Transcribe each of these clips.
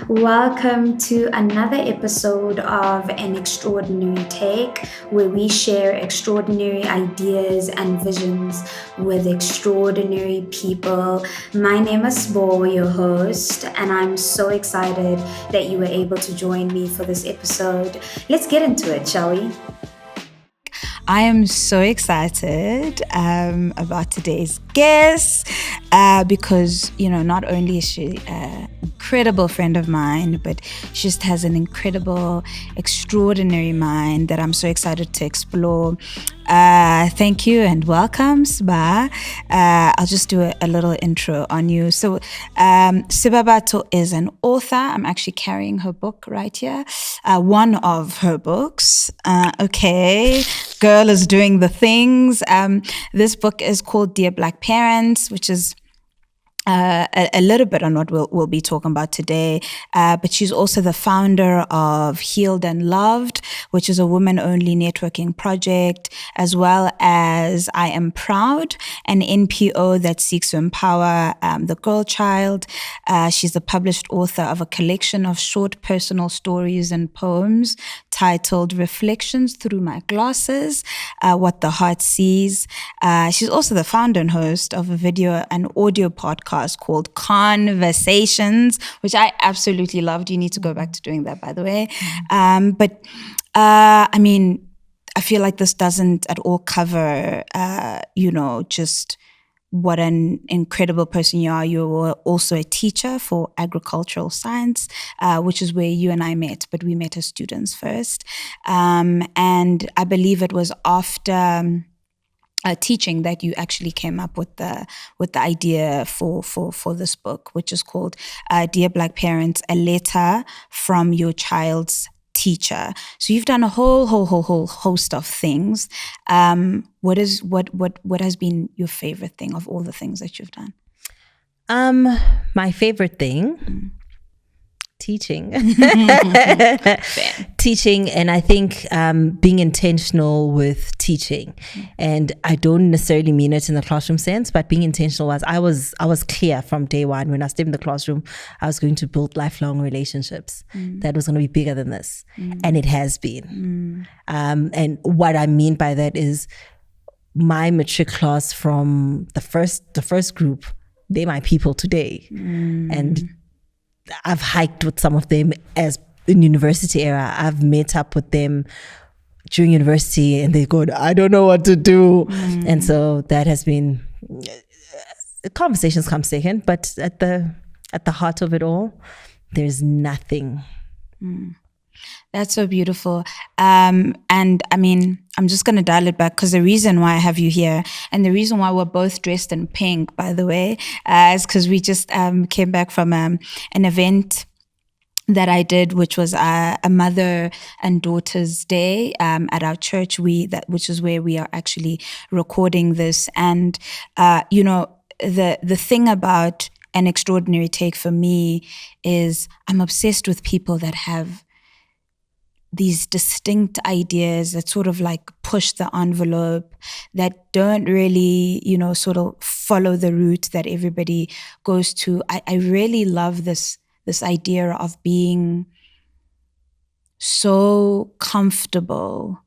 Welcome to another episode of An Extraordinary Take, where we share extraordinary ideas and visions with extraordinary people. My name is Bo, your host, and I'm so excited that you were able to join me for this episode. Let's get into it, shall we? I am so excited about today's guest because, not only is she an incredible friend of mine, but she just has an incredible, extraordinary mind that I'm so excited to explore. Thank you and welcome, Sba. I'll just do a little intro on you. So, Sebabatso is an author. I'm actually carrying her book right here. One of her books. Okay. Girl is doing the things. This book is called Dear Black Parents, which is a little bit on what we'll be talking about today. But she's also the founder of Healed and Loved, which is a women-only networking project, as well as I Am Proud, an NPO that seeks to empower the girl child. She's a published author of a collection of short personal stories and poems titled Reflections Through My Glasses, What the Heart Sees. She's also the founder and host of a video and audio podcast called Conversations, which I absolutely loved. You need to go back to doing that, by the way. I feel like this doesn't at all cover, just what an incredible person you are. You were also a teacher for agricultural science, which is where you and I met, but we met as students first. And I believe it was after teaching that you actually came up with the idea for this book, which is called Dear Black Parents, a letter from your child's teacher. So you've done a whole host of things. What has been your favorite thing of all the things that you've done? My favorite thing, teaching. Teaching, and I think being intentional with teaching. And I don't necessarily mean it in the classroom sense, but being intentional was I was clear from day one when I stepped in the classroom, I was going to build lifelong relationships. That was going to be bigger than this. And it has been. And what I mean by that is my matric class from the first group, they're my people today. And I've hiked with some of them as in university era. I've met up with them during university and they go, I don't know what to do. And so that has been, conversations come second, but at the heart of it all, there's nothing. That's so beautiful. And I mean, I'm just going to dial it back because the reason why I have you here and the reason why we're both dressed in pink, by the way, is because we just came back from an event that I did, which was a mother and daughter's day at our church. Which is where we are actually recording this. And, the thing about An Extraordinary Take for me is I'm obsessed with people that have these distinct ideas that sort of like push the envelope, that don't really, sort of follow the route that everybody goes to. I really love this idea of being so comfortable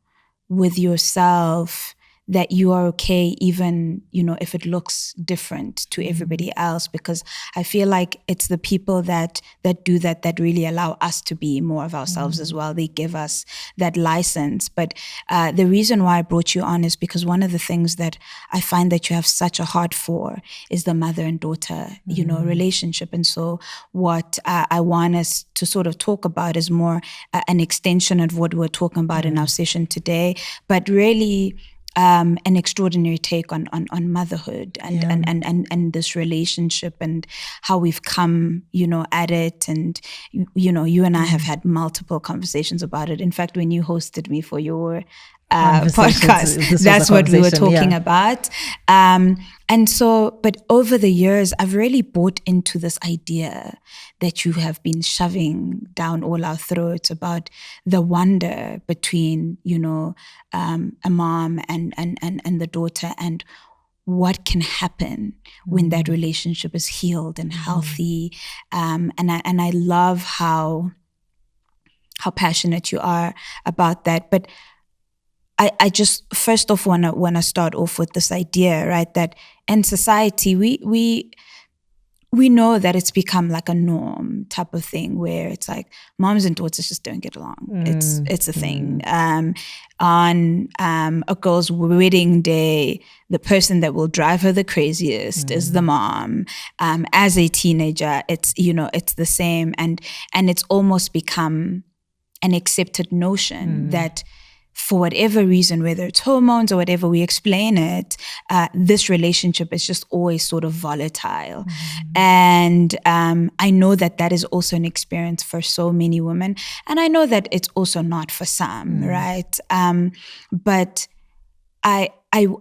with yourself that you are okay even, if it looks different to everybody else, because I feel like it's the people that do that really allow us to be more of ourselves as well. They give us that license. But the reason why I brought you on is because one of the things that I find that you have such a heart for is the mother and daughter, relationship. And so what I want us to sort of talk about is more an extension of what we're talking about in our session today, but really an extraordinary take on motherhood and this relationship and how we've come, at it. And, you and I have had multiple conversations about it. In fact, when you hosted me for your podcast, that's what we were talking about. And so, but over the years, I've really bought into this idea that you have been shoving down all our throats about the wonder between, a mom and the daughter, and what can happen when that relationship is healed and healthy. And I love how passionate you are about that. But I just first off wanna start off with this idea, right? That in society we know that it's become like a norm type of thing where it's like moms and daughters just don't get along. It's a thing. On a girl's wedding day, the person that will drive her the craziest is the mom. As a teenager, it's the same, and it's almost become an accepted notion that for whatever reason, whether it's hormones or whatever we explain it, this relationship is just always sort of volatile. And I know that is also an experience for so many women. And I know that it's also not for some, right? But I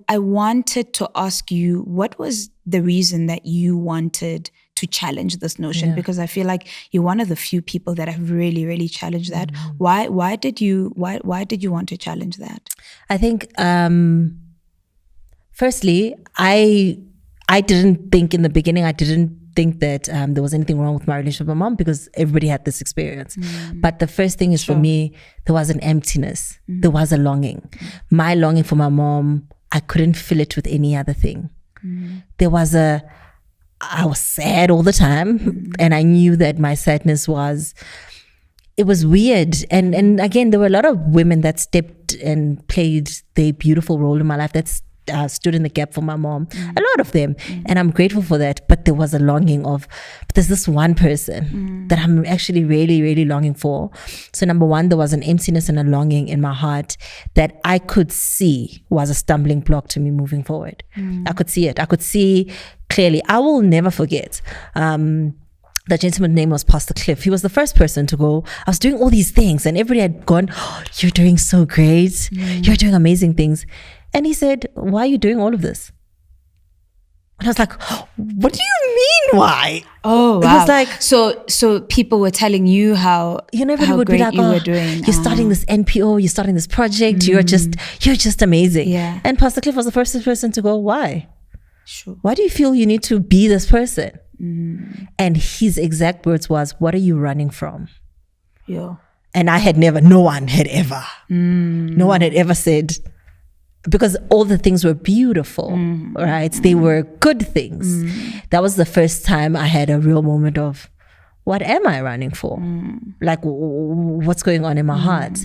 wanted to ask you, what was the reason that you wanted to challenge this notion? Because I feel like you're one of the few people that have really, really challenged that. Why did you want to challenge that? I think, firstly, I didn't think in the beginning, I didn't think that there was anything wrong with my relationship with my mom, because everybody had this experience. But the first thing is, for me, there was an emptiness. There was a longing. My longing for my mom, I couldn't fill it with any other thing. I was sad all the time, and I knew that my sadness was weird. And again, there were a lot of women that stepped and played their beautiful role in my life, that stood in the gap for my mom, a lot of them, and I'm grateful for that. But there was a longing of, there's this one person that I'm actually really, really longing for. So number one, there was an emptiness and a longing in my heart that I could see was a stumbling block to me moving forward. I could see it. I could see clearly. I will never forget. The gentleman's name was Pastor Cliff. He was the first person to go, I was doing all these things, and everybody had gone, oh, you're doing so great. You're doing amazing things. And he said, why are you doing all of this? And I was like, what do you mean, why? Oh, wow. It was like, so people were telling you how everybody would great be like, you were doing. You're starting this NPO, you're starting this project, you're just amazing. Yeah. And Pastor Cliff was the first person to go, why? Sure. Why do you feel you need to be this person? And his exact words was, what are you running from? Yeah. And no one had ever said, because all the things were beautiful, right? They were good things. That was the first time I had a real moment of, what am I running for? Like, what's going on in my heart?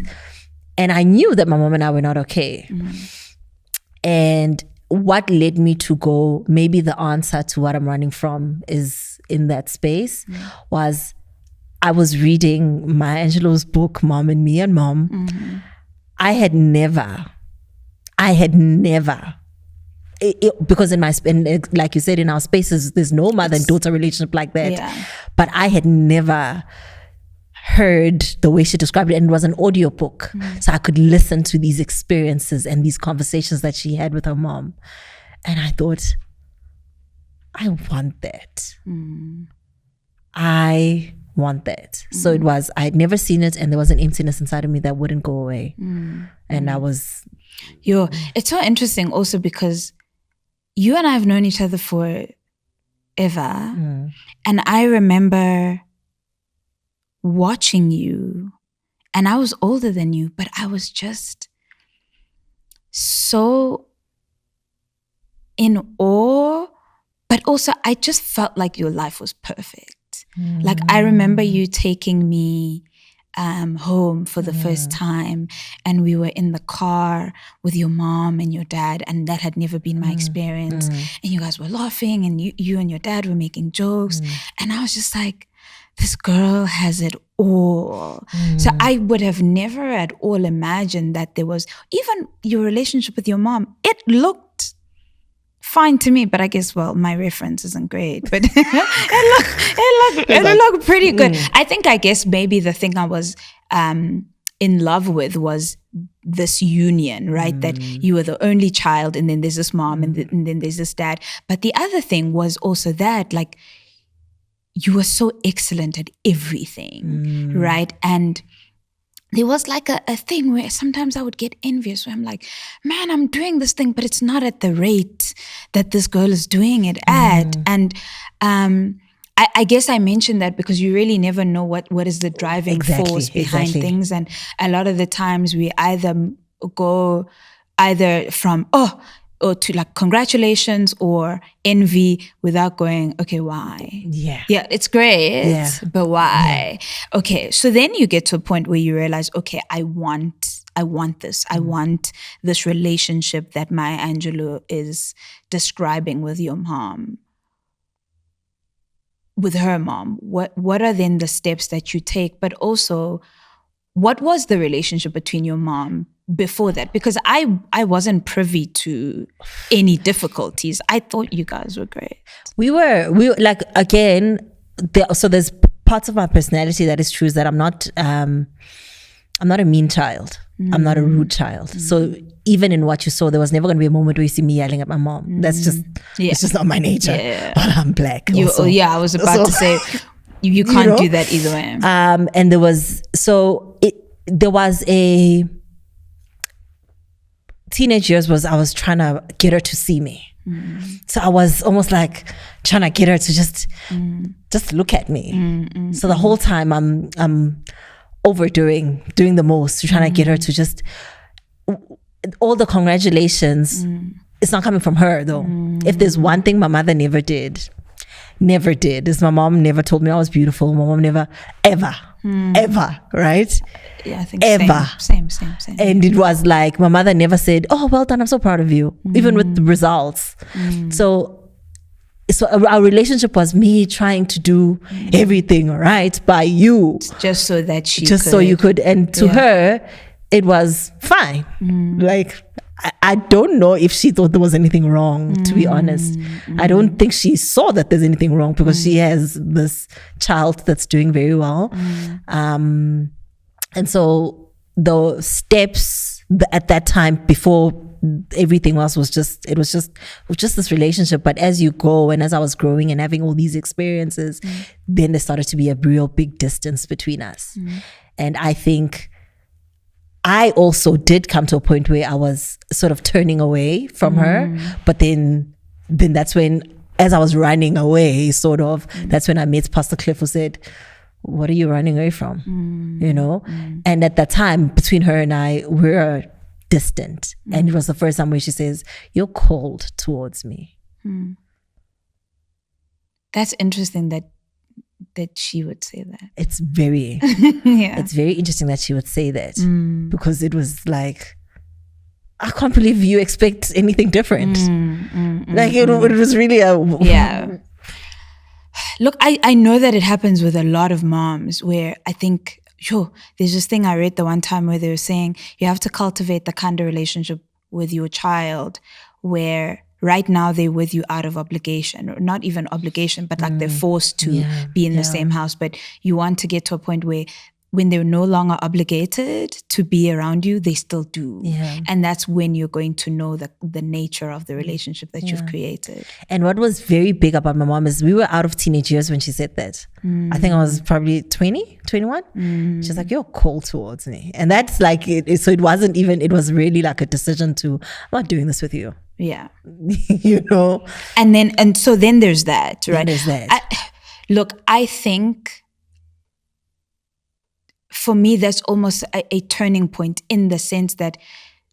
And I knew that my mom and I were not okay. And what led me to go, maybe the answer to what I'm running from is in that space, was I was reading Maya Angelou's book, Mom and Me and Mom. I had never, because like you said, in our spaces, there's no mother and daughter relationship like that. Yeah. But I had never heard the way she described it, and it was an audio book, so I could listen to these experiences and these conversations that she had with her mom, and I thought, I want that. I want that. So it was, I had never seen it, and there was an emptiness inside of me that wouldn't go away. And I was, it's so interesting also, because you and I have known each other for ever, and I remember watching you, and I was older than you, but I was just so in awe, but also I just felt like your life was perfect. Like, I remember you taking me home for the first time, and we were in the car with your mom and your dad, and that had never been my experience, and you guys were laughing, and you and your dad were making jokes, and I was just like, this girl has it all. So I would have never at all imagined that there was, even your relationship with your mom, it looked fine to me, but I guess, well, my reference isn't great, but it looked pretty good. I guess maybe the thing I was in love with was this union, right? That you were the only child, and then there's this mom, and then there's this dad. But the other thing was also that, like, you were so excellent at everything, right? And there was like a thing where sometimes I would get envious, where I'm like, man, I'm doing this thing, but it's not at the rate that this girl is doing it at. And I guess I mentioned that because you really never know what is the driving force behind things. And a lot of the times we either go from, or to like congratulations or envy without going, okay, why? Yeah. Yeah, it's great, but why? Yeah. Okay, so then you get to a point where you realize, okay, I want this. I want this relationship that Maya Angelou is describing with your mom. With her mom, what are then the steps that you take? But also, what was the relationship between your mom before that? Because I wasn't privy to any difficulties. I thought you guys were great. We were like, again, so there's parts of my personality that is true, is that I'm not a mean child. I'm not a rude child. So even in what you saw, there was never going to be a moment where you see me yelling at my mom. That's just, it's just not my nature. Yeah. But I'm black. I was about to say, you can't do that either way. And there was a teenage years I was trying to get her to see me. So I was almost like trying to get her to just look at me. So the whole time I'm doing the most, trying to get her to just, all the congratulations, it's not coming from her though. If there's one thing my mother never did, is my mom never told me I was beautiful. My mom never, ever, right? Yeah, I think ever. Same. And it was like, my mother never said, oh, well done, I'm so proud of you, even with the results. So our relationship was me trying to do everything right by you. Just so that so you could. And to her, it was fine. Like, I don't know if she thought there was anything wrong, to be honest. I don't think she saw that there's anything wrong because she has this child that's doing very well. And so the steps at that time before everything else was just this relationship. But as you go and as I was growing and having all these experiences, then there started to be a real big distance between us. And I think I also did come to a point where I was sort of turning away from her, but then that's when, as I was running away, sort of, that's when I met Pastor Cliff, who said, what are you running away from? You know? And at that time, between her and I, we were distant. And it was the first time where she says, you're cold towards me. That's interesting that she would say that. It's very it's very interesting that she would say that, because it was like, I can't believe you expect anything different. It was really a Look, I know that it happens with a lot of moms where I think, there's this thing I read the one time where they were saying you have to cultivate the kind of relationship with your child where right now they're with you out of obligation, or not even obligation, but like they're forced to be in the same house. But you want to get to a point where when they're no longer obligated to be around you, they still do. And that's when you're going to know the nature of the relationship that you've created. And what was very big about my mom is we were out of teenage years when she said that. I think I was probably 20, 21. She's like, you're cold towards me. And that's like, so it wasn't even, it was really like a decision to, I'm not doing this with you. Yeah. You know? And so then there's that, right? There's that. Look, I think for me, that's almost a turning point in the sense that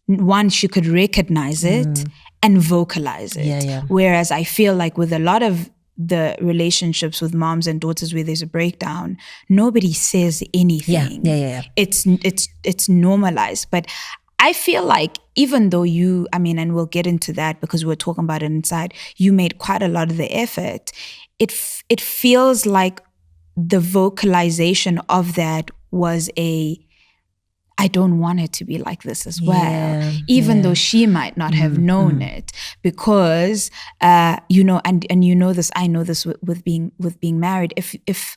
one, she could recognize it and vocalize it. Whereas I feel like with a lot of the relationships with moms and daughters where there's a breakdown, nobody says anything. It's normalized. But I feel like even though and we'll get into that because we're talking about it inside, you made quite a lot of the effort. It feels like the vocalization of that was I don't want it to be like this as well, even though she might not have known it, because and you know this, I know this with being married. If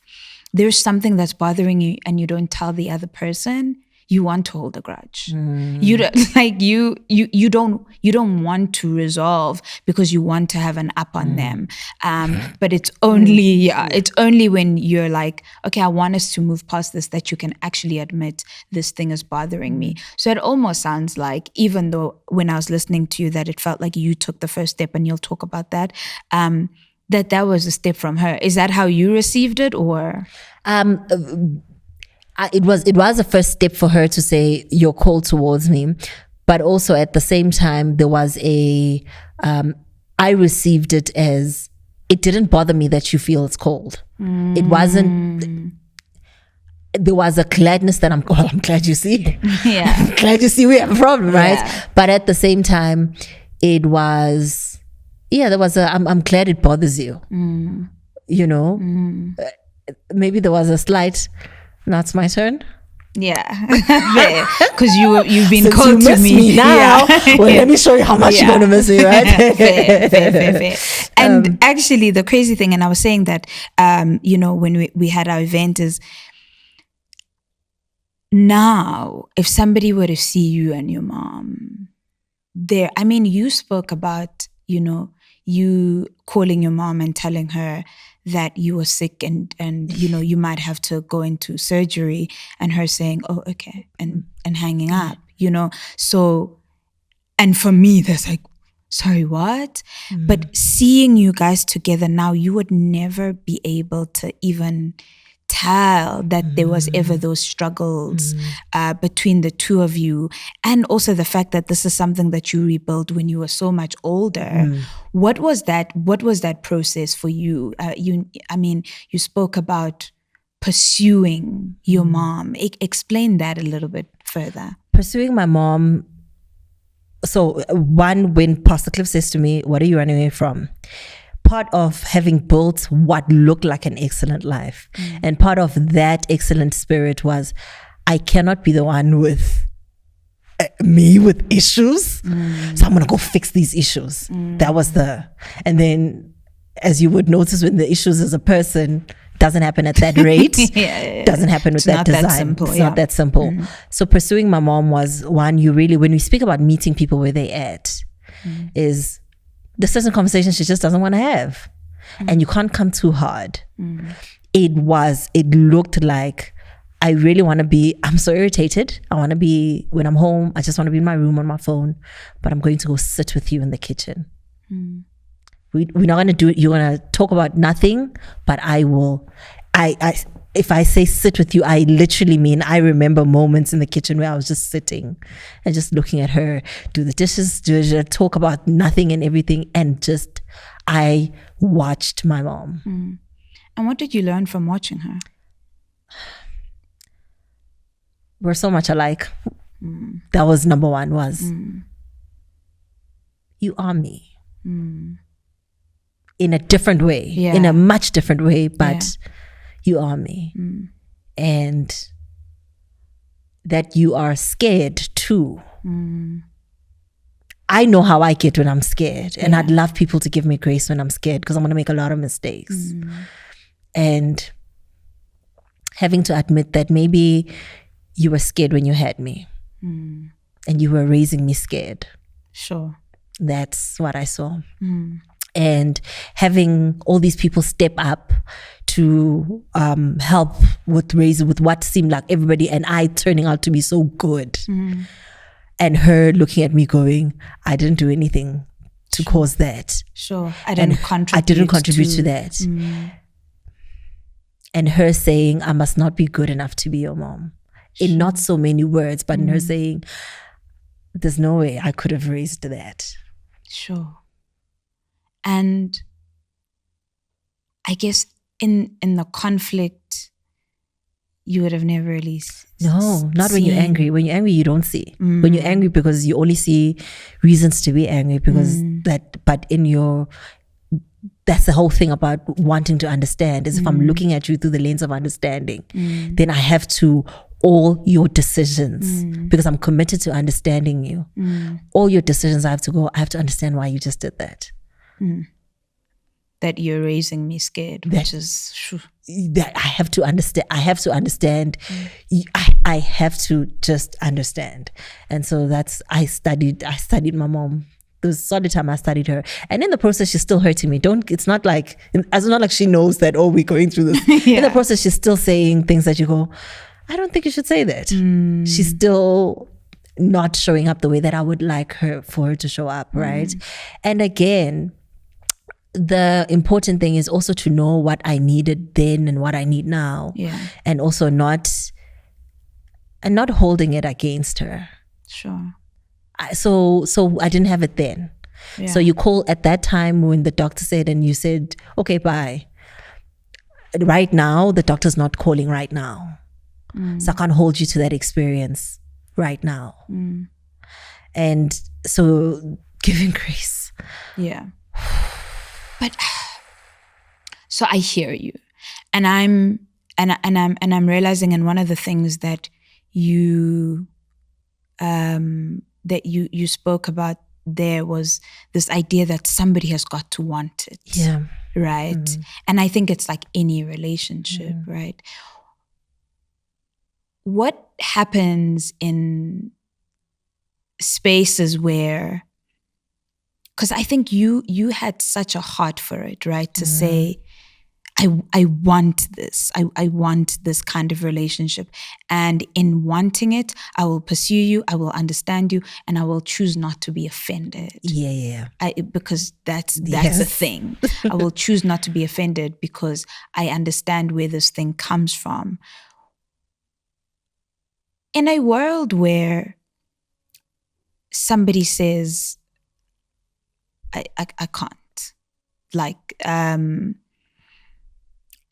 there's something that's bothering you and you don't tell the other person, you want to hold a grudge. You don't, like you don't want to resolve because you want to have an up on them. But it's only it's only when you're like, okay, I want us to move past this, that you can actually admit this thing is bothering me. So it almost sounds like, even though when I was listening to you, that it felt like you took the first step, and you'll talk about that. That was a step from her. Is that how you received it, or? It was a first step for her to say you're cold towards me, but also at the same time there was I received it as, it didn't bother me that you feel it's cold. It wasn't. There was a gladness that I'm glad you see. Yeah, I'm glad you see we have a problem, right? Yeah. But at the same time, it was, there was I'm glad it bothers you. You know, maybe there was a slight. Now it's my turn. Yeah, because you've been Since cold you to miss me now. Yeah. Well, let me show you how much you're gonna miss me, right? fair. And actually, the crazy thing, and I was saying that, when we had our event, is now if somebody were to see you and your mom there, I mean, you spoke about, you calling your mom and telling her that you were sick and you might have to go into surgery, and her saying, oh, okay, and hanging up, so, and for me that's like, sorry, what? But seeing you guys together now, you would never be able to even tell that there was ever those struggles between the two of you. And also the fact that this is something that you rebuilt when you were so much older. What was that process for you? You spoke about pursuing your mom. Explain that a little bit further. Pursuing my mom. So one, when Pastor Cliff says to me, what are you running away from? Part of having built what looked like an excellent life, and part of that excellent spirit was, I cannot be the one with me with issues, so I'm gonna go fix these issues. That was and then, as you would notice, when the issues as a person doesn't happen at that rate, doesn't happen with that design. It's not that simple. So pursuing my mom was one, when we speak about meeting people where they at, is the certain conversation she just doesn't want to have. And you can't come too hard. It looked like, I really want to be, I'm so irritated. I want to be, when I'm home, I just want to be in my room on my phone, but I'm going to go sit with you in the kitchen. We're not going to do it. You're going to talk about nothing, but I will, if I say sit with you, I literally mean, I remember moments in the kitchen where I was just sitting and just looking at her, do the dishes, talk about nothing and everything. And just, I watched my mom. And what did you learn from watching her? We're so much alike. That was number one, was you are me. In a different way, in a much different way, but you are me. And that you are scared too. I know how I get when I'm scared, and I'd love people to give me grace when I'm scared, because I'm going to make a lot of mistakes. And having to admit that maybe you were scared when you had me, and you were raising me scared. Sure. That's what I saw. And having all these people step up to help with what seemed like everybody, and I turning out to be so good. And her looking at me going, I didn't do anything to cause that. Sure. I didn't contribute to that. And her saying, I must not be good enough to be your mom. In not so many words, but in her saying, there's no way I could have raised that. Sure. And I guess in the conflict, you would have never really not when you're angry. When you're angry, you don't see. When you're angry, because you only see reasons to be angry, because but in your, that's the whole thing about wanting to understand, is if I'm looking at you through the lens of understanding, then I have to, all your decisions, because I'm committed to understanding you, all your decisions, I have to understand why you just did that. that you're raising me scared, which is that I have to understand. I have to understand. I have to just understand. And so I studied my mom. There was a solid time I studied her, and in the process she's still hurting me. It's not like she knows that, oh, we're going through this. In the process she's still saying things that you go, I don't think you should say that. She's still not showing up the way that I would like for her to show up, right? And again, the important thing is also to know what I needed then and what I need now. And also not holding it against her. Sure. So I didn't have it then. So you call at that time when the doctor said, and you said, okay, bye. Right now, the doctor's not calling right now. So I can't hold you to that experience right now. And so giving grace. Yeah. But so I hear you. And I'm realizing, and one of the things that you spoke about there was this idea that somebody has got to want it. Yeah. Right. And I think it's like any relationship, right? What happens in spaces where, because I think you had such a heart for it, right? To say, I want this. I want this kind of relationship. And in wanting it, I will pursue you, I will understand you, and I will choose not to be offended. Yeah. Because that's a thing. I will choose not to be offended because I understand where this thing comes from. In a world where somebody says, I can't, like,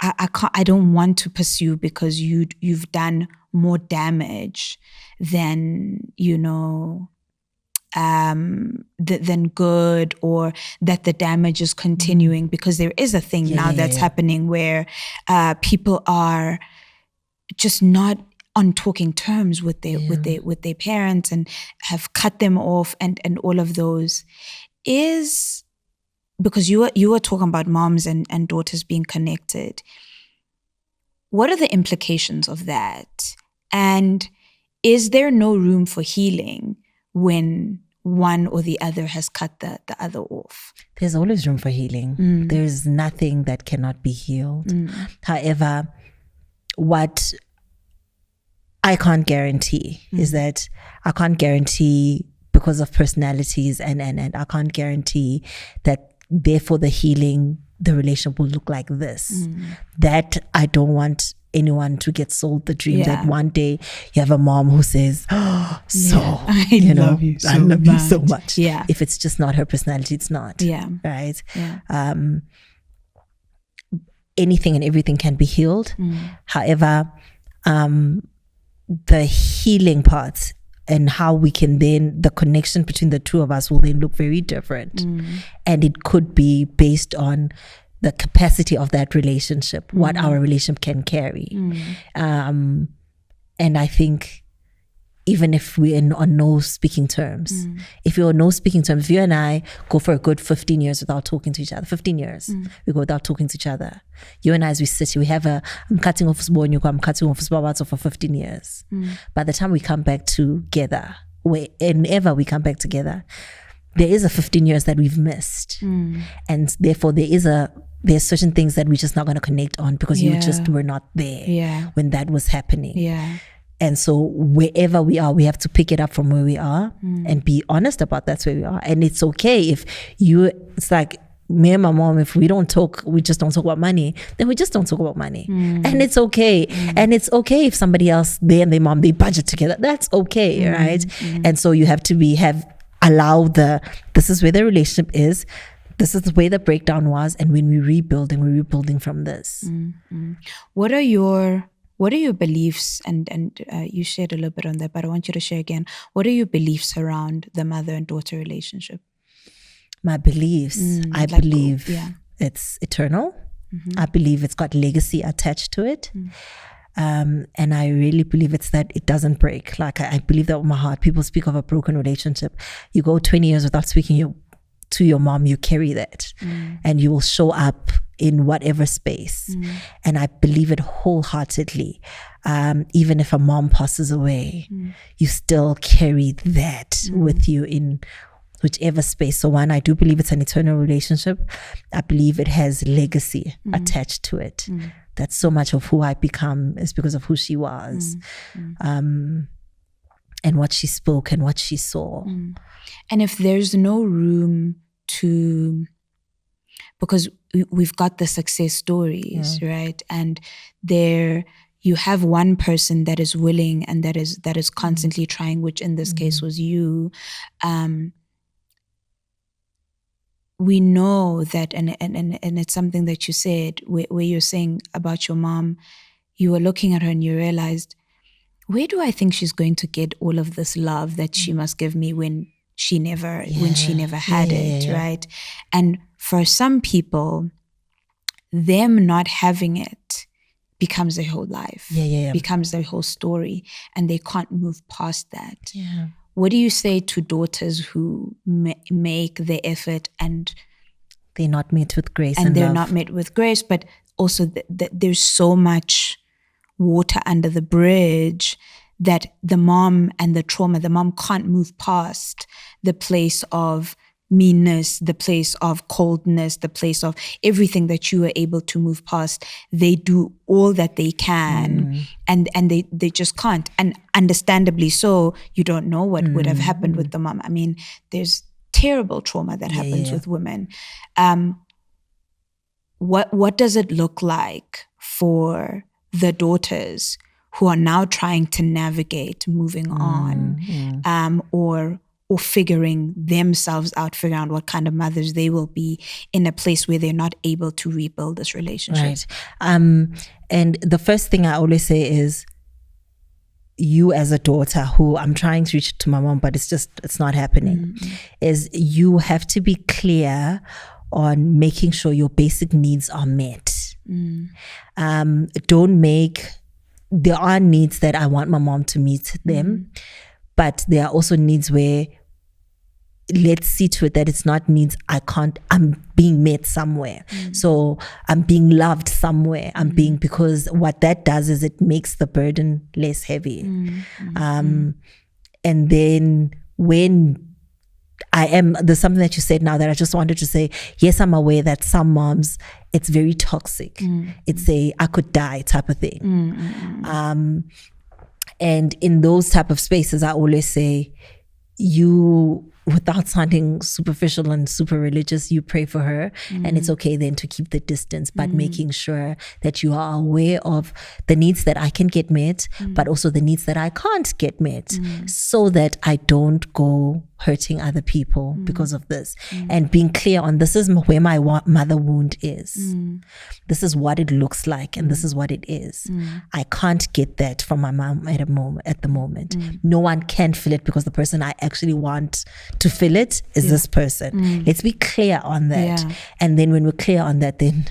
I can't. I don't want to pursue because you've done more damage than than good, or that the damage is continuing. Because there is a thing that's happening where people are just not on talking terms with their parents and have cut them off, and all of those is. Because you were talking about moms and daughters being connected. What are the implications of that? And is there no room for healing when one or the other has cut the other off? There's always room for healing. There's nothing that cannot be healed. However, what I can't guarantee is that I can't guarantee, because of personalities and I can't guarantee that therefore the healing, the relationship will look like this. That I don't want anyone to get sold the dream that one day you have a mom who says, I love you so much. Yeah. If it's just not her personality, it's not. Yeah. Right? Yeah. Anything and everything can be healed. However, the healing part and how we can then, the connection between the two of us will then look very different. And it could be based on the capacity of that relationship, what our relationship can carry. And I think even if we're on no speaking terms, if you're on no speaking terms, if you and I go for a good 15 years without talking to each other, 15 years, we go without talking to each other. You and I, as we sit here, we have I'm cutting off Sibonyo, I'm cutting off Sebabatso for 15 years. By the time we come back together, whenever we come back together, there is a 15 years that we've missed. And therefore there's certain things that we're just not going to connect on because you just were not there when that was happening. And so wherever we are, we have to pick it up from where we are and be honest about that's where we are. And it's okay if it's like me and my mom, if we don't talk, we just don't talk about money, then we just don't talk about money. And it's okay. And it's okay if somebody else, they and their mom, they budget together. That's okay, right? And so you have to this is where the relationship is. This is the way the breakdown was. And when we're rebuilding from this. What are your beliefs? And you shared a little bit on that, but I want you to share again. What are your beliefs around the mother and daughter relationship? My beliefs, I believe it's eternal. I believe it's got legacy attached to it. And I really believe it's that it doesn't break. Like I believe that with my heart. People speak of a broken relationship. You go 20 years without speaking, to your mom, you carry that and you will show up in whatever space. And I believe it wholeheartedly. Even if a mom passes away, you still carry that with you in whichever space. So one, I do believe it's an eternal relationship. I believe it has legacy attached to it. That so much of who I become is because of who she was, and what she spoke and what she saw. And if there's no room to, because we've got the success stories, right? And there you have one person that is willing and that is constantly trying, which in this case was you. We know that, and it's something that you said, where you're saying about your mom, you were looking at her and you realized, where do I think she's going to get all of this love that she must give me when she never had it, right? And for some people, them not having it becomes their whole life, becomes their whole story, and they can't move past that. What do you say to daughters who make the effort and they're not met with grace and they're love? not met with grace, but also there's so much water under the bridge that the mom and the trauma, the mom can't move past the place of meanness, the place of coldness, the place of everything that you were able to move past. They do all that they can and they just can't. And understandably so, you don't know what would have happened with the mom. I mean, there's terrible trauma that happens with women. What does it look like for the daughters who are now trying to navigate moving on, or figuring themselves out, figuring out what kind of mothers they will be in a place where they're not able to rebuild this relationship? Right. And the first thing I always say is, you as a daughter who I'm trying to reach to my mom, but it's not happening, is you have to be clear on making sure your basic needs are met. There are needs that I want my mom to meet them, but there are also needs where let's see to it that it's not needs I'm being met somewhere. So I'm being loved somewhere. Because what that does is it makes the burden less heavy. And then when there's something that you said now that I just wanted to say, yes, I'm aware that some moms, it's very toxic. It's a I could die type of thing. And in those type of spaces, I always say, without sounding superficial and super religious, you pray for her, and it's okay then to keep the distance, but making sure that you are aware of the needs that I can get met, but also the needs that I can't get met, so that I don't go hurting other people because of this. And being clear on, this is where my mother wound is. This is what it looks like, and this is what it is. I can't get that from my mom at the moment. No one can fill it, because the person I actually want to fill it is this person. Let's be clear on that. And then when we're clear on that, then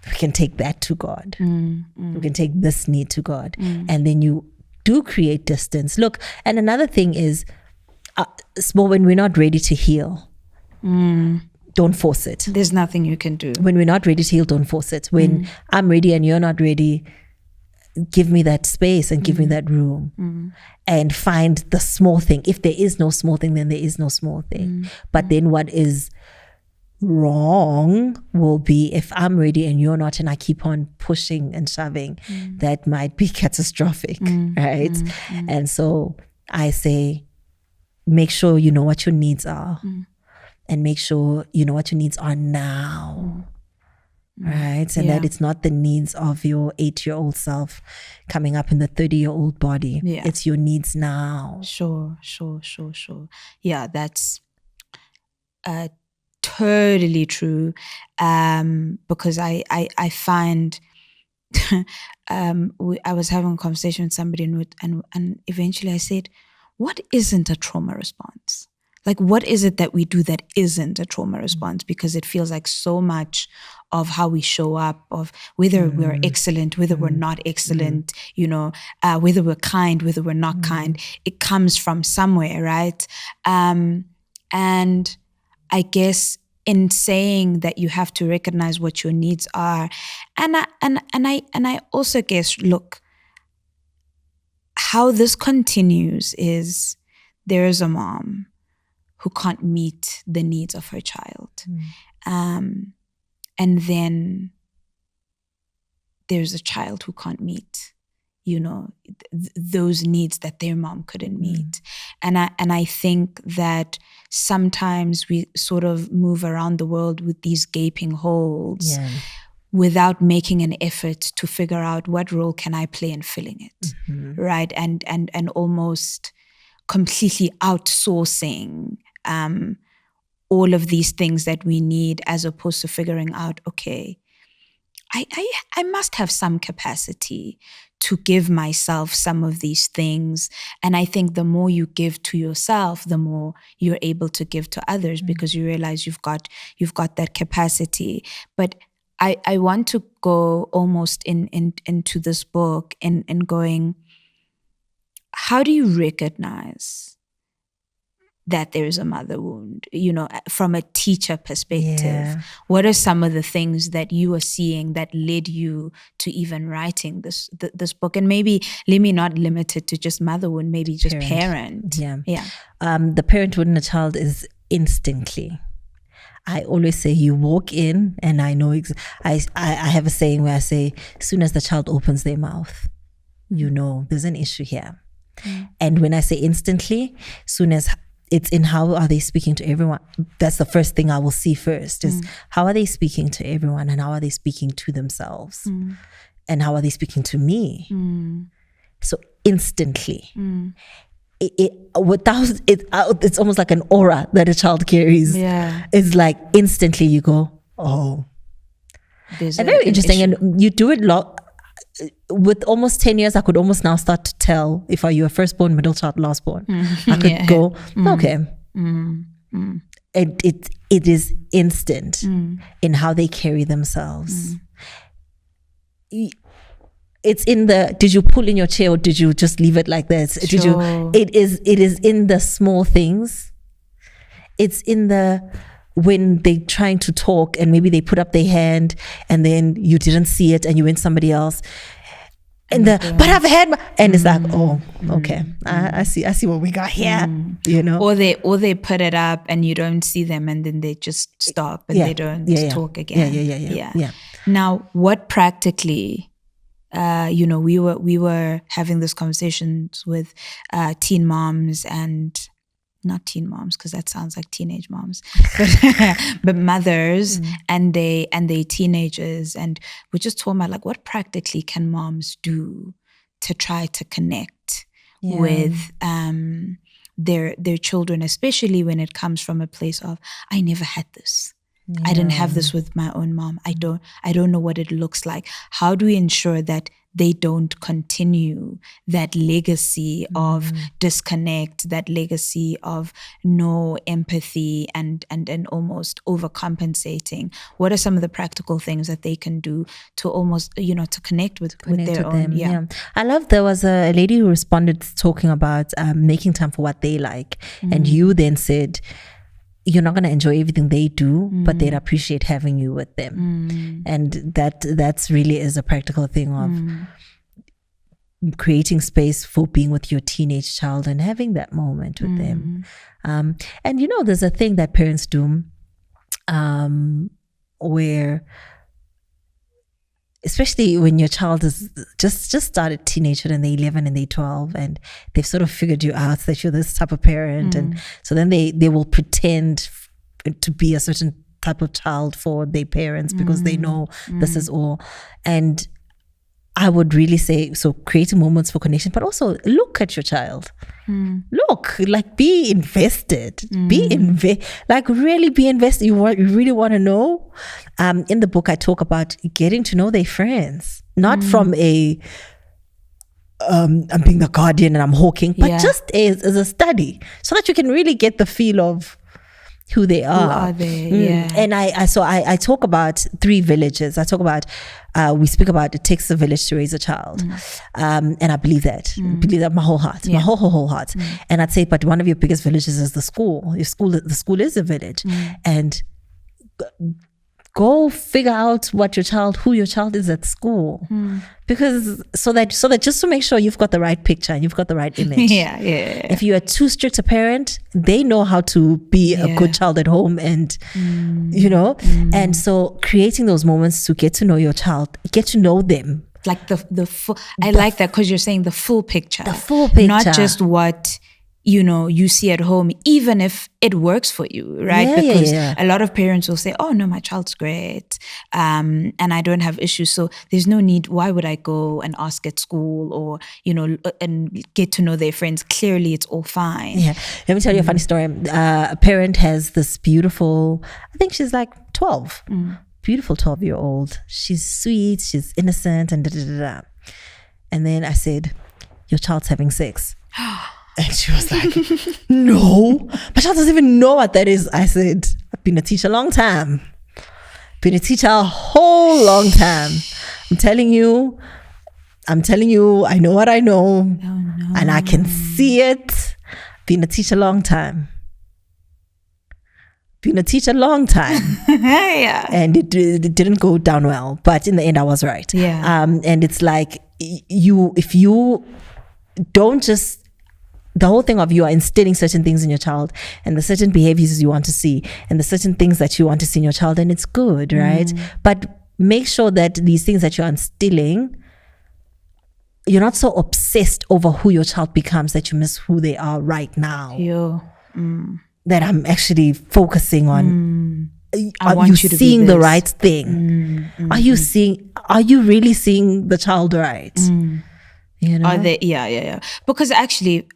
we can take that to God. We can take this need to God. And then you do create distance. Look, and another thing is, when we're not ready to heal, don't force it. There's nothing you can do. When we're not ready to heal, don't force it. When I'm ready and you're not ready, give me that space and give me that room, and find the small thing. If there is no small thing, then there is no small thing. But then what is wrong will be if I'm ready and you're not, and I keep on pushing and shoving, that might be catastrophic, right? And so I say, make sure you know what your needs are, and make sure you know what your needs are now. Right? And that it's not the needs of your 8-year-old self coming up in the 30-year-old body. It's your needs now. Sure. Yeah, that's totally true. Because I find I was having a conversation with somebody, and eventually I said, what isn't a trauma response? Like, what is it that we do that isn't a trauma response? Because it feels like so much of how we show up, of whether we're excellent, whether we're not excellent, whether we're kind, whether we're not kind, it comes from somewhere, right? And I guess in saying that you have to recognize what your needs are. And I also guess, look, how this continues is there is a mom who can't meet the needs of her child. And then there's a child who can't meet, those needs that their mom couldn't meet. And I think that sometimes we sort of move around the world with these gaping holes without making an effort to figure out what role can I play in filling it, right? And almost completely outsourcing all of these things that we need, as opposed to figuring out, okay, I must have some capacity to give myself some of these things. And I think the more you give to yourself, the more you're able to give to others, because you realize you've got that capacity. But I want to go almost into this book and going, how do you recognize that there is a mother wound, from a teacher perspective? Yeah. What are some of the things that you are seeing that led you to even writing this book? And maybe let me not limit it to just mother wound, maybe just parent. Yeah. Yeah. The parent wound in a child is instantly. I always say you walk in, and I know, I have a saying where I say, as soon as the child opens their mouth, there's an issue here. And when I say instantly, soon as it's in how are they speaking to everyone, that's the first thing I will see first, is how are they speaking to everyone, and how are they speaking to themselves, and how are they speaking to me. So instantly, it's almost like an aura that a child carries. It's like instantly you go, oh, and very interesting issue. And you do it with almost 10 years, I could almost now start to tell if you're a firstborn, middle child, lastborn. I could go, okay. It is instant in how they carry themselves. It's in the, did you pull in your chair or did you just leave it like this? Sure. It is in the small things. It's in the, when they're trying to talk and maybe they put up their hand and then you didn't see it and you went somebody else. And but I've had and it's like, oh, okay, I see what we got here, Or they put it up and you don't see them and then they just stop and they don't talk again. Yeah. Now, what practically, we were having these conversations with teen moms, and not teen moms because that sounds like teenage moms, but mothers and they teenagers, and we're just talking about like what practically can moms do to try to connect with their children, especially when it comes from a place of, I never had this. I didn't have this with my own mom. I don't know what it looks like. How do we ensure that they don't continue that legacy of disconnect, that legacy of no empathy and almost overcompensating? What are some of the practical things that they can do to almost, to connect with their own? Yeah. I love, there was a lady who responded talking about making time for what they like. And you then said, you're not going to enjoy everything they do, but they'd appreciate having you with them. And that's really is a practical thing of creating space for being with your teenage child and having that moment with them. And there's a thing that parents do where, especially when your child is just started teenagehood and they're 11 and they're 12 and they've sort of figured you out that you're this type of parent. And so then they will pretend to be a certain type of child for their parents because they know this is all. And I would really say, so creating moments for connection, but also look at your child. Look, like be invested, really be invested. You really want to know. In the book, I talk about getting to know their friends, not from a, I'm being the guardian and I'm hawking, but just as a study so that you can really get the feel of who they are. Who are they? And I talk about 3 villages. I talk about, we speak about it takes a village to raise a child. And I believe that. Believe that my whole heart, my whole heart. And I'd say, but one of your biggest villages is the school. The school is a village. And go figure out who your child is at school, because so that just to make sure you've got the right picture and you've got the right image. Yeah. If you are too strict a parent, they know how to be a good child at home, and and so creating those moments to get to know your child, get to know them, like the full. I like that, because you're saying the full picture, not just what you see at home, even if it works for you, right? Because a lot of parents will say, oh no, my child's great, and I don't have issues, so there's no need. Why would I go and ask at school, or and get to know their friends? Clearly it's all fine. Let me tell you a funny story. A parent has this beautiful, I think she's like 12, beautiful 12-year-old. She's sweet, she's innocent, and and then I said, your child's having sex. And she was like, no, my child doesn't even know what that is. I said, I've been a teacher a long time. Been a teacher a whole long time. I'm telling you, I know what I know. Oh, no. And I can see it. Been a teacher a long time. Yeah. And it didn't go down well. But in the end, I was right. Yeah. And it's like, if you don't just, the whole thing of you are instilling certain things in your child, and the certain behaviors you want to see, and the certain things that you want to see in your child, and it's good, right? But make sure that these things that you're instilling, you're not so obsessed over who your child becomes that you miss who they are right now. That I'm actually focusing on. Are you seeing the right thing? Are you really seeing the child right? Are they? Yeah. Because actually,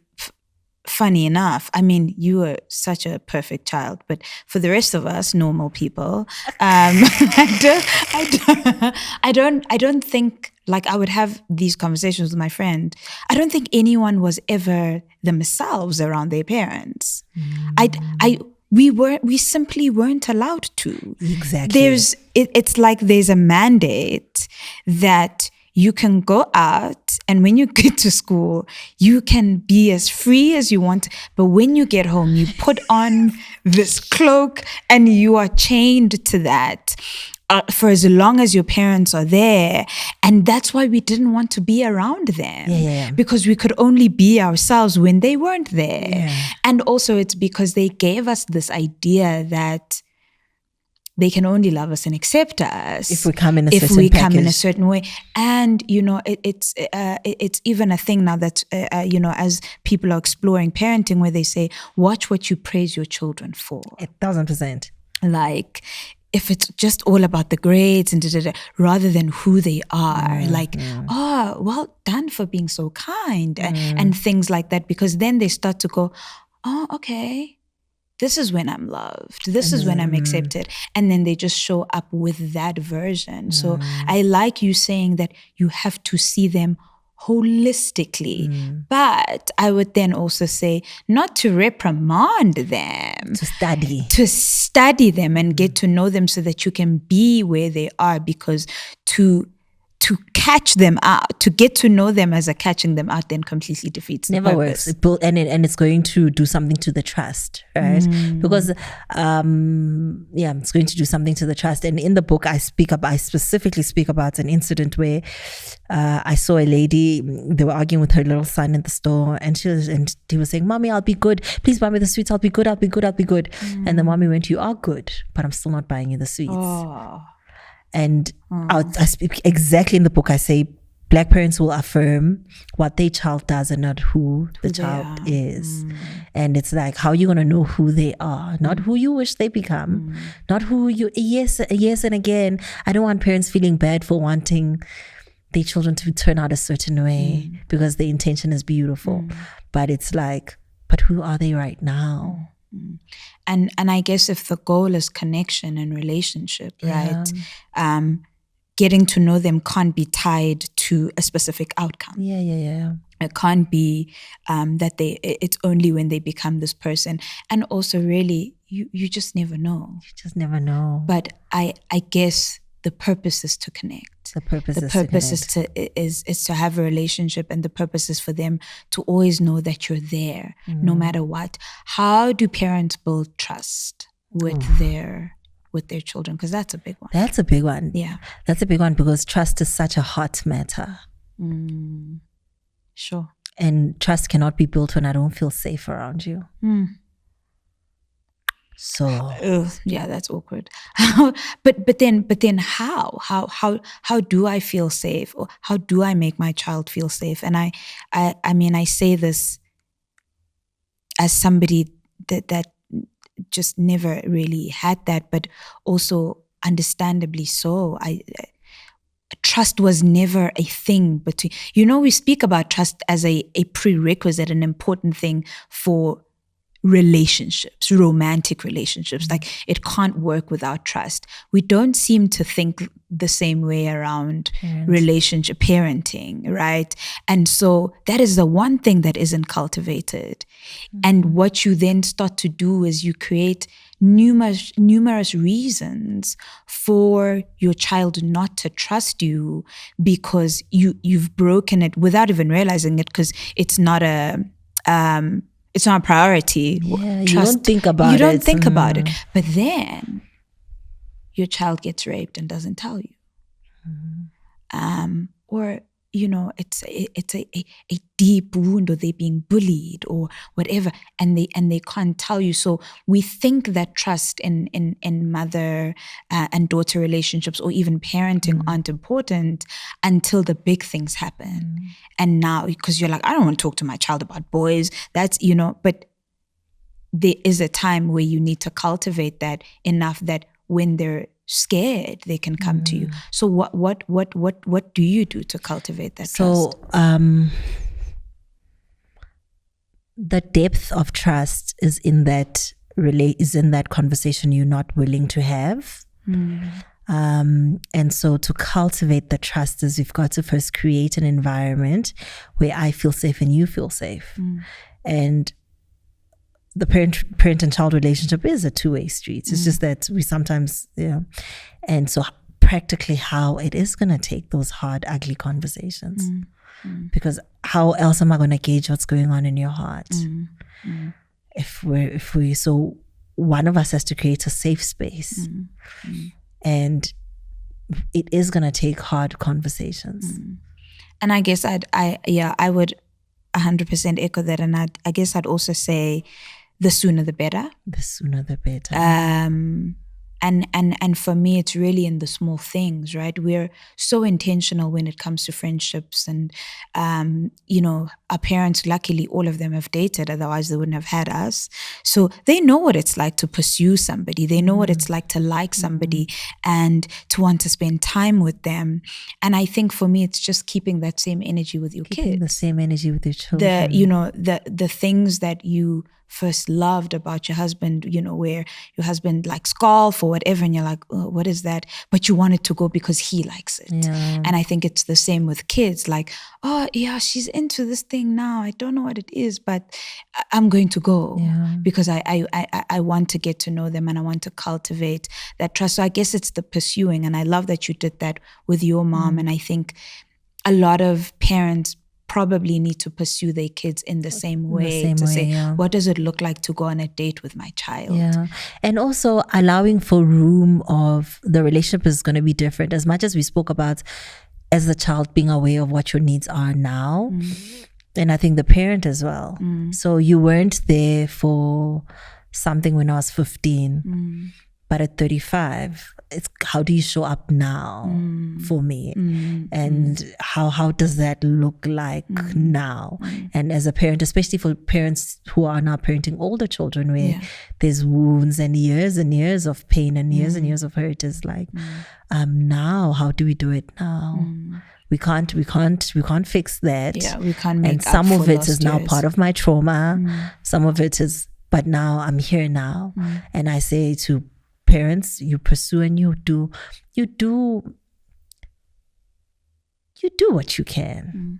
funny enough, I mean, you were such a perfect child, but for the rest of us, normal people, I don't think, like, I would have these conversations with my friend. I don't think anyone was ever themselves around their parents. We simply weren't allowed to. Exactly. It's like there's a mandate that you can go out, and when you get to school, you can be as free as you want. But when you get home, you put on this cloak and you are chained to that for as long as your parents are there. And that's why we didn't want to be around them. Because we could only be ourselves when they weren't there. And also it's because they gave us this idea that they can only love us and accept us if we come in a certain way. And it's even a thing now that as people are exploring parenting, where they say, watch what you praise your children for. 1,000%. Like, if it's just all about the grades and rather than who they are, oh, well done for being so kind, and things like that, because then they start to go, oh, okay, this is when I'm loved. This is when I'm accepted. And then they just show up with that version. So I like you saying that you have to see them holistically. But I would then also say not to reprimand them. To study them and get to know them so that you can be where they are, because to catch them out, to get to know them as a catching them out, then completely defeats the purpose. Works. And it's going to do something to the trust, right? Because it's going to do something to the trust. And in the book, I specifically speak about an incident where I saw a lady. They were arguing with her little son in the store, and he was saying, "Mommy, I'll be good. Please buy me the sweets. I'll be good. And the mommy went, "You are good, but I'm still not buying you the sweets." Oh. And I speak exactly in the book. I say Black parents will affirm what their child does and not who the child is. And it's like, how are you going to know who they are? Not who you wish they become. Not who you, yes and again. I don't want parents feeling bad for wanting their children to turn out a certain way because the intention is beautiful. But it's like, but who are they right now? And I guess if the goal is connection and relationship, right? Getting to know them can't be tied to a specific outcome. It can't be that it's only when they become this person. And also really, you just never know. But I guess the purpose is to connect. The purpose is to have a relationship, and the purpose is for them to always know that you're there, no matter what. How do parents build trust with their with their children? Because that's a big one. That's a big one. Yeah. That's a big one because trust is such a hot matter. Sure. And trust cannot be built when I don't feel safe around you. So yeah, that's awkward. but then how do I feel safe, or how do I make my child feel safe? And I mean, I say this as somebody that just never really had that, but also understandably so. Trust was never a thing between, we speak about trust as a prerequisite, an important thing for relationships, romantic relationships. Like, it can't work without trust. We don't seem to think the same way around relationship parenting, right? And so that is the one thing that isn't cultivated. And what you then start to do is you create numerous reasons for your child not to trust you, because you've broken it without even realizing it, because it's not a priority. yeah, Trust. you don't think about it. You don't think about it. But then your child gets raped and doesn't tell you. Or, it's a deep wound, or they're being bullied or whatever, and they can't tell you. So we think that trust in mother and daughter relationships, or even parenting, aren't important until the big things happen. And now, because you're like, I don't want to talk to my child about boys. That's, but there is a time where you need to cultivate that enough that when they're scared, they can come to you. So what do you do to cultivate that trust? So the depth of trust is in that conversation you're not willing to have. And so to cultivate the trust is we've got to first create an environment where I feel safe and you feel safe. And the parent and child relationship is a two-way street. It's just that we sometimes, and so practically how it is going to take those hard, ugly conversations. Because how else am I going to gauge what's going on in your heart? So one of us has to create a safe space. And it is going to take hard conversations. And I guess I would 100% echo that. And I guess I'd also say the sooner the better. The sooner the better. And for me, it's really in the small things, right? We're so intentional when it comes to friendships, and our parents, luckily, all of them have dated, otherwise they wouldn't have had us. So they know what it's like to pursue somebody. They know what it's like to like somebody and to want to spend time with them. And I think for me, it's just keeping that same energy with your kids. The same energy with your children. The things that you first loved about your husband, where your husband likes golf or whatever, and you're like, oh, what is that? But you wanted to go because he likes it. Yeah. And I think it's the same with kids. Like, oh yeah, she's into this thing now. I don't know what it is, but I'm going to go because I want to get to know them, and I want to cultivate that trust. So I guess it's the pursuing, and I love that you did that with your mom. And I think a lot of parents probably need to pursue their kids in the same way, what does it look like to go on a date with my child? Yeah. And also allowing for room of the relationship is going to be different. As much as we spoke about as the child being aware of what your needs are now, and I think the parent as well. So you weren't there for something when I was 15, but at 35, it's how do you show up now for me? And how does that look like now? And as a parent, especially for parents who are now parenting older children, where there's wounds and years of pain and years of hurt, is like, now how do we do it now? We can't fix that. Yeah, we can't make and some up of for it is now years. part of my trauma. Some of it is, but now I'm here now. And I say to parents, you pursue and you do what you can.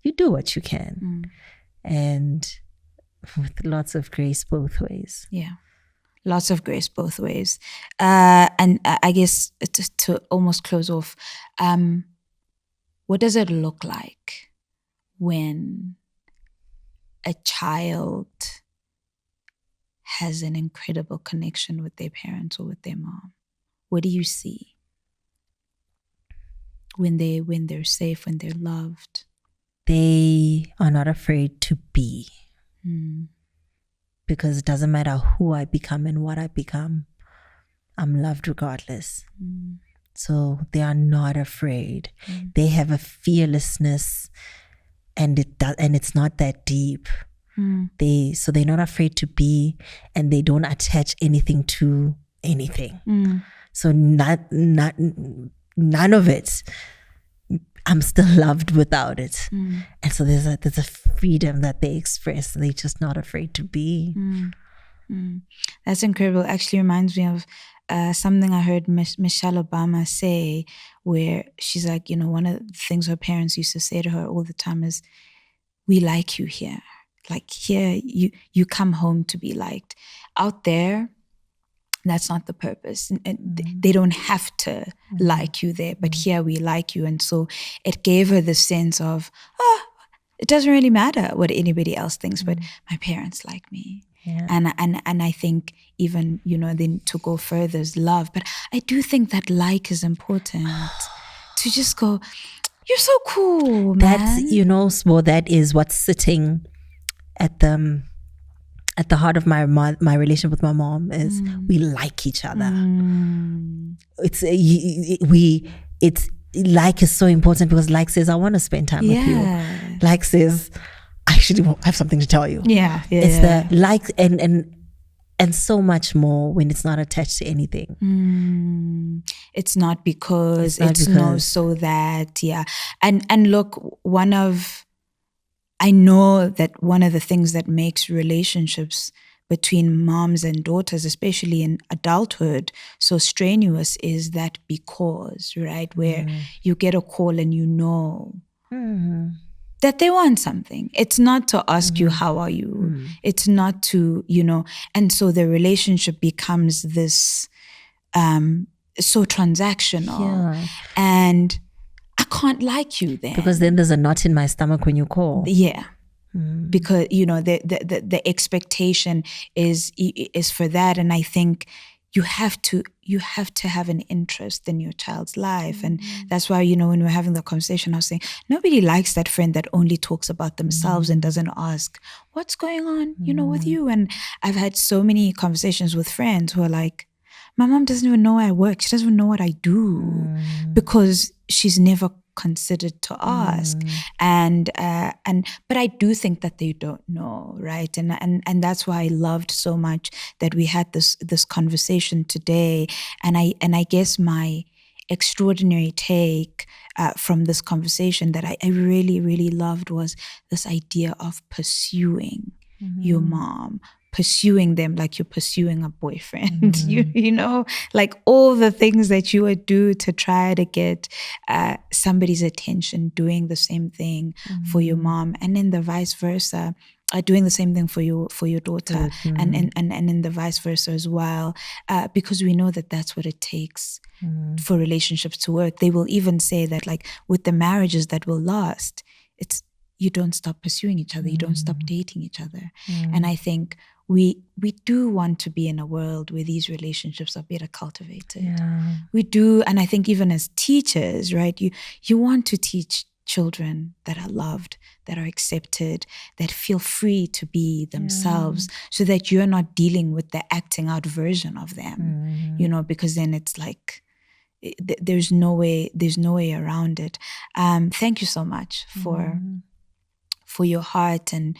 You do what you can. And with lots of grace both ways. Yeah. Lots of grace both ways. And I guess to almost close off, what does it look like when a child has an incredible connection with their parents or with their mom? what do you see when they're safe, when they're loved? They are not afraid to be. Mm. Because it doesn't matter who I become and what I become, I'm loved regardless. Mm. So they are not afraid. Mm. They have a fearlessness, and it's not that deep. Mm. So they're not afraid to be, and they don't attach anything to anything. Mm. So none of it. I'm still loved without it. Mm. And so there's a freedom that they express. They're just not afraid to be. Mm. Mm. That's incredible. Actually reminds me of something I heard Michelle Obama say, where she's like, one of the things her parents used to say to her all the time is, we like you here. Like here, you come home to be liked. Out there, that's not the purpose. And they don't have to like you there, but here we like you. And so it gave her the sense of, it doesn't really matter what anybody else thinks, but my parents like me. Yeah. And I think even, then to go further is love. But I do think that like is important. To just go, you're so cool, man. That's, Sbo, that is what's sitting at the heart of my relationship with my mom is we like each other. It's like is so important because like says I want to spend time with you. Like says I actually have something to tell you. It's the like and so much more when it's not attached to anything. It's not because it's no so that and look, I know that one of the things that makes relationships between moms and daughters, especially in adulthood, so strenuous is that because, right, where you get a call and that they want something. It's not to ask you, how are you? It's not to, and so the relationship becomes this so transactional. And I can't like you then. Because then there's a knot in my stomach when you call. Yeah. Because, the expectation is for that. And I think you have to have an interest in your child's life. And that's why, when we were having the conversation, I was saying, nobody likes that friend that only talks about themselves and doesn't ask, what's going on, with you? And I've had so many conversations with friends who are like, my mom doesn't even know I work. She doesn't even know what I do because she's never considered to ask. But I do think that they don't know, right? And that's why I loved so much that we had this conversation today. And I guess my extraordinary take from this conversation that I really, really loved was this idea of pursuing your mom, pursuing them like you're pursuing a boyfriend, like all the things that you would do to try to get somebody's attention, doing the same thing for your mom, and then the vice versa, doing the same thing for your daughter, and in the vice versa as well, because we know that that's what it takes for relationships to work. They will even say that, like, with the marriages that will last, it's you don't stop pursuing each other, you don't stop dating each other. And I think we do want to be in a world where these relationships are better cultivated. We do, and I think even as teachers, right, you want to teach children that are loved, that are accepted, that feel free to be themselves, so that you're not dealing with the acting out version of them, because then it's like there's no way around it. Thank you so much for your heart and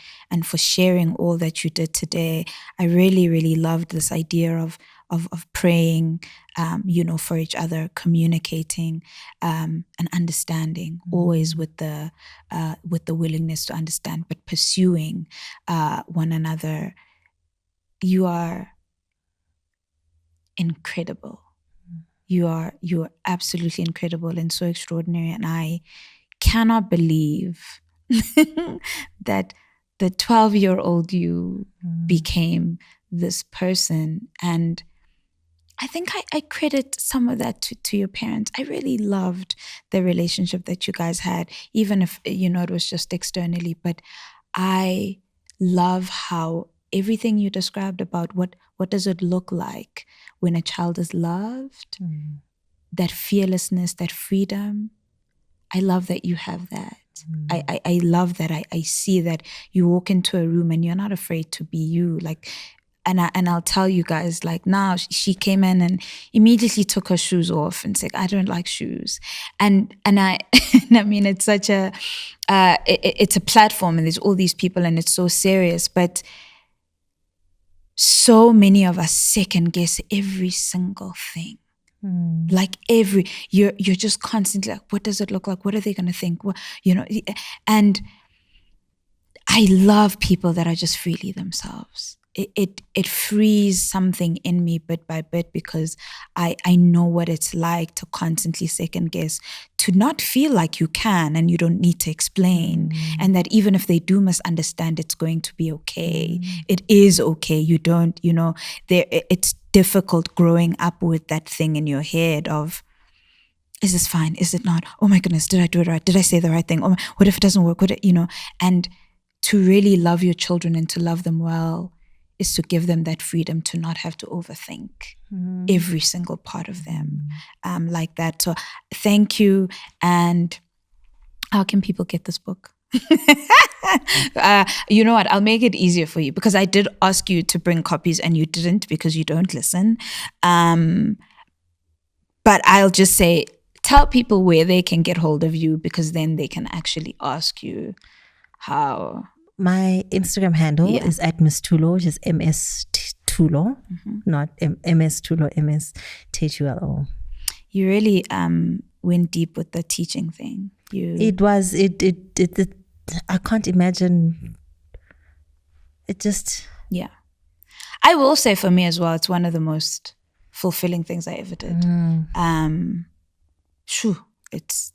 for sharing all that you did today. I really, really loved this idea of praying, for each other, communicating, and understanding, always with the willingness to understand, but pursuing one another. You are incredible. You are absolutely incredible and so extraordinary. And I cannot believe that the 12-year-old you became this person. And I think I credit some of that to your parents. I really loved the relationship that you guys had, even if, it was just externally. But I love how everything you described about what does it look like when a child is loved, that fearlessness, that freedom. I love that you have that. I love that. I see that you walk into a room and you're not afraid to be you. Like, and I'll tell you guys, like, now she came in and immediately took her shoes off and said, I don't like shoes. And I, and I mean, it's such a, it's a platform and there's all these people and it's so serious, but so many of us second guess every single thing. Like you're just constantly like, what does it look like? What are they going to think? What, and I love people that are just freely themselves. It frees something in me bit by bit, because I know what it's like to constantly second guess, to not feel like you can and you don't need to explain, and that even if they do misunderstand, it's going to be okay. It is okay. You don't, it's difficult growing up with that thing in your head of, is this fine? Is it not? Oh my goodness, did I do it right? Did I say the right thing? Oh, what if it doesn't work? And to really love your children and to love them well is to give them that freedom to not have to overthink every single part of them like that. So thank you. And how can people get this book? You know what? I'll make it easier for you, because I did ask you to bring copies and you didn't, because you don't listen. But I'll just say, tell people where they can get hold of you, because then they can actually ask you how. My Instagram handle is at Miss Thulo, which is MS Thulo, not MS Thulo, MS Thulo. You really went deep with the teaching thing. It was I can't imagine. It just I will say for me as well, it's one of the most fulfilling things I ever did. It's.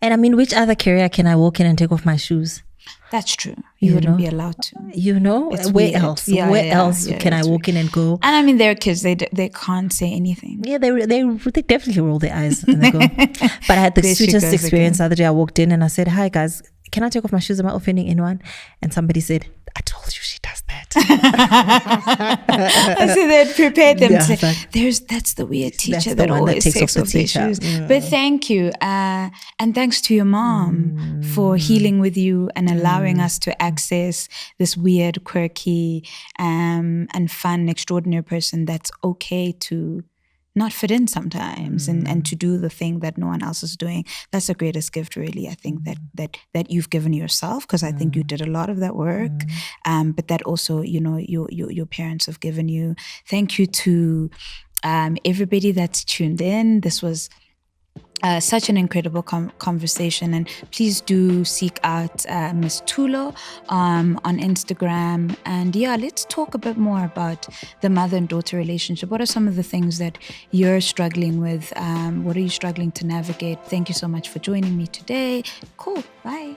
And I mean, which other career can I walk in and take off my shoes? That's true. You wouldn't be allowed to. Where weird. else? Where else can I walk in and go? And I mean, there are kids, they can't say anything. Yeah, they definitely roll their eyes and they go. But I had the sweetest experience the other day. I walked in and I said, hi guys, can I take off my shoes? Am I offending anyone? And somebody said, I told you she does that. I said they had prepared them to say, that's the weird teacher that always takes off their shoes. But thank you. And thanks to your mom for healing with you and allowing us to access this weird, quirky, and fun, extraordinary person that's okay to not fit in sometimes and to do the thing that no one else is doing. That's the greatest gift, really. I think that you've given yourself, because I think you did a lot of that work, but that also, your parents have given you. Thank you to everybody that's tuned in. This was such an incredible conversation, and please do seek out Miss Thulo on Instagram. And let's talk a bit more about the mother and daughter relationship. What are some of the things that you're struggling with? What are you struggling to navigate? Thank you so much for joining me today. Cool. Bye.